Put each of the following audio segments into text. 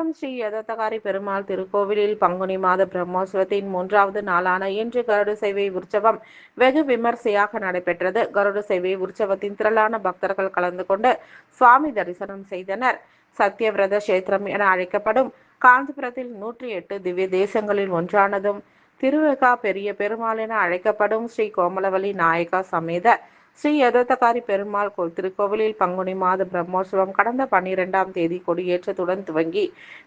அழைக்கப்படும் ஸ்ரீ யதத்தகாரி பெருமாள் திருக்கோவிலில் பங்குனி மாத பிரம்மோற்சவத்தின் 3வது நாளான இன்று கருட சேவை உற்சவம் வெகு விமர்சையாக நடைபெற்றது. கருட சேவை உற்சவத்தின் திரளான பக்தர்கள் கலந்து கொண்டு சுவாமி தரிசனம் செய்தனர். சத்தியவிரத கஷேத்திரம் என அழைக்கப்படும் காஞ்சிபுரத்தில் 108 திவ்ய தேசங்களில் ஒன்றானதும் திருவெகா பெரிய பெருமாள் என அழைக்கப்படும் ஸ்ரீ கோமலவல்லி நாயகா சமேத ஸ்ரீ யதத்தகாரி பெருமாள் திருக்கோவிலில் பங்குனி மாத பிரம்மோற்சவம் கடந்த 12ஆம் தேதி கொடியேற்றத்துடன் துவங்கி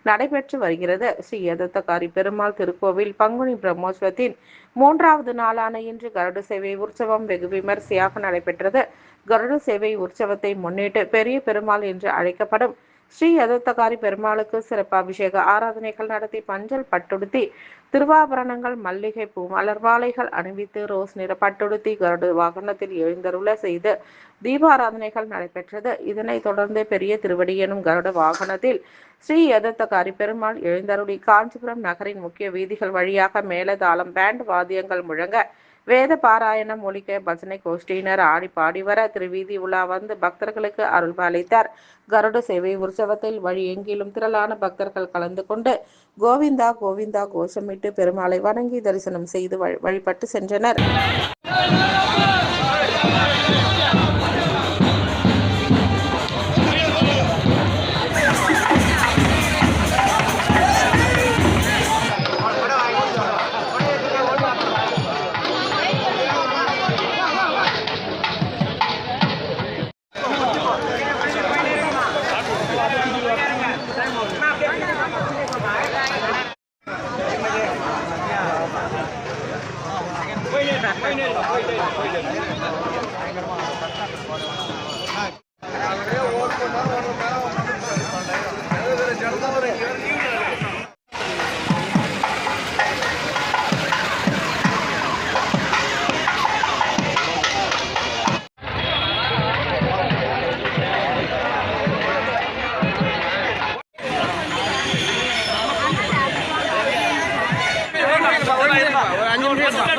நடைபெற்று வருகிறது. ஸ்ரீ யதத்தகாரி பெருமாள் திருக்கோவில் பங்குனி பிரம்மோற்சவத்தின் 3வது நாளான இன்று கருட சேவை உற்சவம் வெகு விமர்சையாக நடைபெற்றது. கருட சேவை உற்சவத்தை முன்னிட்டு பெரிய பெருமாள் என்று அழைக்கப்படும் ஸ்ரீ யதத்தகாரி பெருமாளுக்கு சிறப்பு அபிஷேக ஆராதனைகள் நடத்தி பஞ்சல் பட்டுடுத்தி திருவாபரணங்கள் மல்லிகை பூ மலர் மாலைகள் அணிவித்து ரோஸ் நிற பட்டுடுத்தி கருட வாகனத்தில் எழுந்தருள செய்து தீபாராதனைகள் நடைபெற்றது. இதனைத் தொடர்ந்து பெரிய திருவடி எனும் கருட வாகனத்தில் ஸ்ரீ யதத்தகாரி பெருமாள் எழுந்தருளி காஞ்சிபுரம் நகரின் முக்கிய வீதிகள் வழியாக மேலதாளம் பேண்ட் வாத்தியங்கள் முழங்க வேத பாராயணம் ஒலிக்க பஜனை கோஷ்டியினர் ஆடி பாடி வர திருவீதி உலா வந்து பக்தர்களுக்கு அருள்பாலித்தார். கருட சேவை உற்சவத்தில் வழி எங்கிலும் திரளான பக்தர்கள் கலந்து கொண்டு கோவிந்தா கோவிந்தா கோஷமிட்டு பெருமாளை வணங்கி தரிசனம் செய்து வழிபட்டு சென்றனர். ஒரு 5 நிமிஷம்